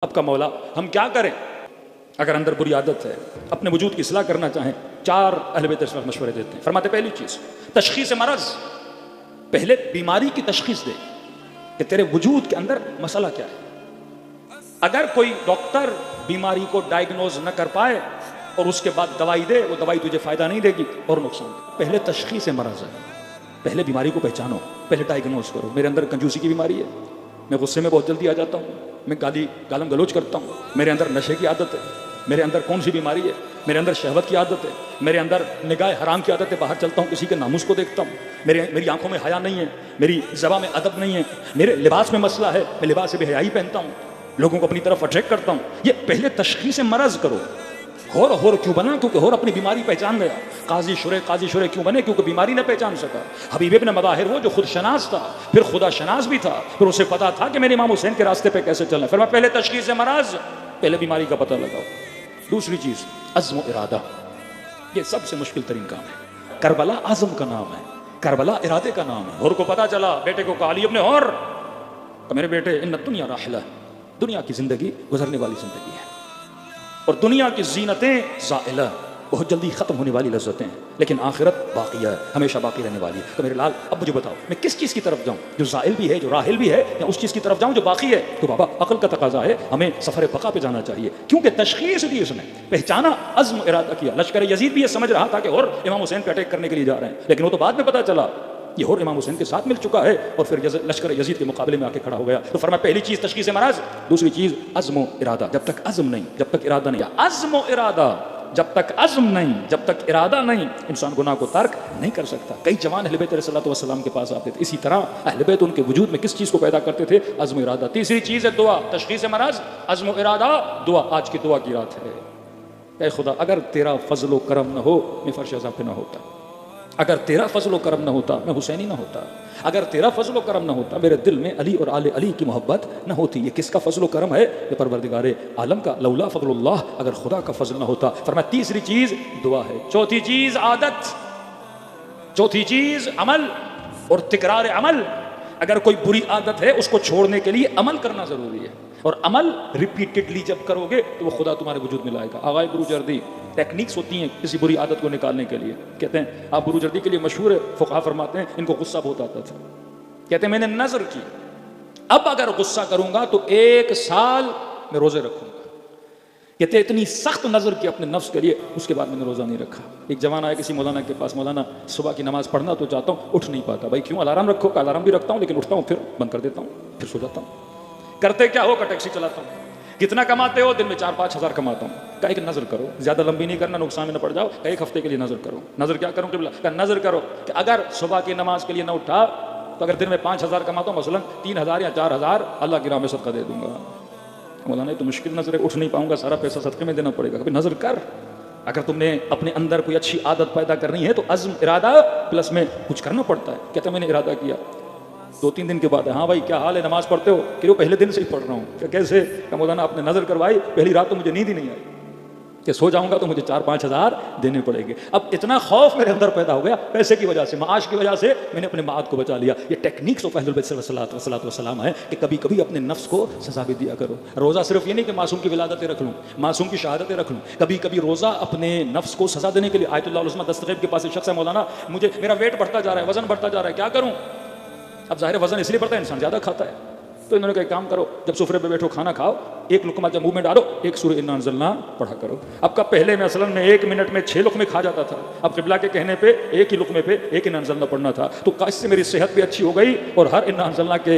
अब का मौला हम क्या करें? अगर अंदर बुरी आदत है, अपने वजूद की इस्लाह करना चाहें, 4 अहले बैत मशवरे देते हैं। फरमाते पहली चीज़ तशखीस मरज़, पहले बीमारी की तशखीस दे कि तेरे वजूद के अंदर मसला क्या है। अगर कोई डॉक्टर बीमारी को डायग्नोज न कर पाए और उसके बाद दवाई दे, वो दवाई तुझे फ़ायदा नहीं देगी और नुकसान देगी। पहले तशखीस मरज़ है, पहले बीमारी को पहचानो, पहले डायग्नोज करो। मेरे अंदर कंजूसी की बीमारी है, मैं गुस्से में बहुत जल्दी आ जाता हूँ, मैं गालम गलोच करता हूँ, मेरे अंदर नशे की आदत है, मेरे अंदर कौन सी बीमारी है, मेरे अंदर शहवत की आदत है, मेरे अंदर निगाह हराम की आदत है, बाहर चलता हूँ किसी के नामुस को देखता हूँ, मेरी आंखों में हया नहीं है, मेरी ज़बान में अदब नहीं है, मेरे लिबास में मसला है, मैं लिबास से बेहयाई पहनता हूँ, लोगों को अपनी तरफ अट्रैक्ट करता हूँ। ये पहले तशखीस मरज़ करो। होर क्यों बना? क्योंकि होर अपनी बीमारी पहचान गया। काजी शुरे क्यों बने? क्योंकि बीमारी न पहचान सका। हबीब इब्न मज़ाहिर वो जो खुद शनास था, फिर खुदा शनास भी था, फिर उसे पता था कि मेरे इमाम हुसैन के रास्ते पे कैसे चलना है। फिर मैं पहले तशखीस मरज़, पहले बीमारी का पता लगाओ। दूसरी चीज़ अज़्म इरादा, ये सबसे मुश्किल तरीन काम है। करबला आज़म का नाम है, करबला इरादे का नाम है। होर को पता चला, बेटे को कहा, अली इब्न होर, तो मेरे बेटे इन्न दुनिया राहिला, दुनिया की ज़िंदगी गुजरने वाली ज़िंदगी है और दुनिया की जीनतें ज़ाइला, बहुत जल्दी ख़त्म होने वाली लज़्ज़तें हैं, लेकिन आखिरत बाक़िया है, हमेशा बाकी रहने वाली है। तो मेरे लाल अब मुझे बताओ, मैं किस चीज़ की तरफ जाऊँ, जो ज़ाइल भी है, जो राहिल भी है, या उस चीज़ की तरफ जाऊँ जो बाकी है? तो बाबा अक़ल का तकाज़ा है, हमें सफ़र बक़ा पे जाना चाहिए, क्योंकि तशख़ीस दी उसने, पहचाना, अज़्म इरादा किया। लश्कर यज़ीद भी ये समझ रहा था कि और इमाम हुसैन पे अटैक करने के लिए जा रहे हैं, लेकिन वो तो बाद में पता चला ये और इमाम हुसैन के साथ मिल चुका है और फिर लश्कर यजीद के मुकाबले में आके खड़ा हो गया। तो फरमाया पहली चीज़ तशख़ीस मरज़, दूसरी चीज़ अज़्म इरादा। जब तक अज़्म नहीं, जब तक इरादा नहीं, अज़्म इरादा, जब तक अज़्म नहीं, जब तक इरादा नहीं, इंसान गुनाह को तर्क नहीं कर सकता। कई जवान अहले बैत अलैहिस्सलातु वस्सलाम के पास आते थे, इसी तरह अहले बैत उनके वजूद में किस चीज़ को पैदा करते थे? अज़्म इरादा। तीसरी चीज़ है दुआ। तशख़ीस मरज़, अज़्म इरादा, दुआ। आज की दुआ की रात है, ऐ खुदा अगर तेरा फजल व करम न हो, मैं फर्श अज़ा पे न होता, अगर तेरा फजल व करम न होता, मैं हुसैनी न होता, अगर तेरा फजल व करम न होता, मेरे दिल में अली और आले अली की मोहब्बत न होती। ये किसका फजल व करम है? ये परवरदिगारे आलम का। लौला फजलुल्लाह, अगर खुदा का फजल न होता। फरमाया तीसरी चीज़ दुआ है। चौथी चीज़ आदत, चौथी चीज़ अमल और तिकरार अमल। अगर कोई बुरी आदत है, उसको छोड़ने के लिए अमल करना ज़रूरी है, और अमल रिपीटेडली जब करोगे तो वो खुदा तुम्हारे वजूद में लाएगा। आगाए बुरूजर्दी टेक्निक्स होती हैं किसी बुरी आदत को निकालने के लिए। कहते हैं, आप बुरूजर्दी के लिए मशहूर है, फुक़हा फरमाते हैं, इनको गुस्सा बहुत आता था। कहते हैं मैंने नज़र की, अब अगर गुस्सा करूंगा तो 1 साल मैं रोज़े रखूंगा। कहते इतनी सख्त नज़र की अपने नफ्स के लिए, उसके बाद मैंने रोज़ा नहीं रखा। एक जवान आया किसी मौलाना के पास, मौलाना सुबह की नमाज़ पढ़ना तो चाहता हूँ, उठ नहीं पाता। भाई क्यों? अलार्म रखो। का अलार्म भी रखता हूँ, लेकिन उठता हूँ फिर बंद कर देता हूँ, फिर सो जाता हूँ। करते क्या हो? का टैक्सी चलाता हूँ। कितना कमाते हो? दिन में 4-5 हज़ार कमाता हूँ। का एक नज़र करो, ज़्यादा लंबी नहीं करना, नुकसान में न पड़ जाओ। का 1 हफ्ते के लिए नज़र करो। नज़र क्या करूँ? का नज़र करो कि अगर सुबह की नमाज के लिए न उठा तो अगर दिन में 5 हज़ार कमाता हूँ, मसलन 3 हज़ार या 4 हज़ार अल्लाह की राह में सदका दे दूंगा। मौलाना तो मुश्किल नज़र है, उठ नहीं पाऊंगा, सारा पैसा सदक़े में देना पड़ेगा। कभी नज़र कर। अगर तुमने अपने अंदर कोई अच्छी आदत पैदा करनी है तो अज़्म इरादा प्लस में कुछ करना पड़ता है। कहते मैंने इरादा किया, 2-3 दिन के बाद, हाँ भाई क्या हाल है, नमाज पढ़ते हो? कि वो पहले दिन से ही पढ़ रहा हूँ। कैसे? मौलाना आपने नज़र करवाई, पहली रात तो मुझे नींद ही नहीं आई कि सो जाऊंगा तो मुझे 4-5 हज़ार देने पड़ेंगे। अब इतना खौफ मेरे अंदर पैदा हो गया, पैसे की वजह से, माश की वजह से मैंने अपने माद को बचा लिया। ये टेक्निक्स ऑफ अहलुल बैत सल्लल्लाहु अलैहि वसल्लम है कि कभी कभी अपने नफ्स को सजा भी दिया करो। रोज़ा सिर्फ ये नहीं कि मासूम की विलादतें रख लूँ, मासूम की शहादतें रख लूँ, कभी कभी रोज़ा अपने नफ्स को सजा देने के लिए। आयतुल्लाह उल उज़्मा दस्तगीब के पास एक शख्स है, मौलाना मुझे मेरा वेट बढ़ता जा रहा है, वजन बढ़ता जा रहा है, क्या करूँ? अब ज़ाहिर वजन इसलिए बढ़ता है, इंसान ज़्यादा खाता है। तो इन्होंने कहा काम करो, जब सुफरे पे बैठो, खाना खाओ, 1 लुक़मा जब मुंह में डालो, 1 सूरह इन्ना अंज़लना पढ़ा करो। अब का पहले में असलन में 1 मिनट में 6 लुक़मे खा जाता था, अब क़िबला के कहने पे 1 ही लुक़मे पे 1 इन्ना अंज़लना पढ़ना था। तो इससे मेरी सेहत भी अच्छी हो गई और हर इन्ना अंज़लना के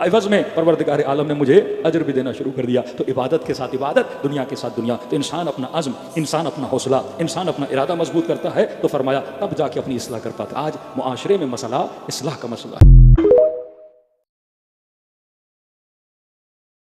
एवज़ में परवरदिगार आलम ने मुझे अजर भी देना शुरू कर दिया। तो इबादत के साथ इबादत, दुनिया के साथ दुनिया। तो इंसान अपना अज़्म, इंसान अपना हौसला, इंसान अपना इरादा मजबूत करता है तो फरमाया तब जाके अपनी इस्लाह कर पाता। आज मुआशरे में मसला इस्लाह का मसला है।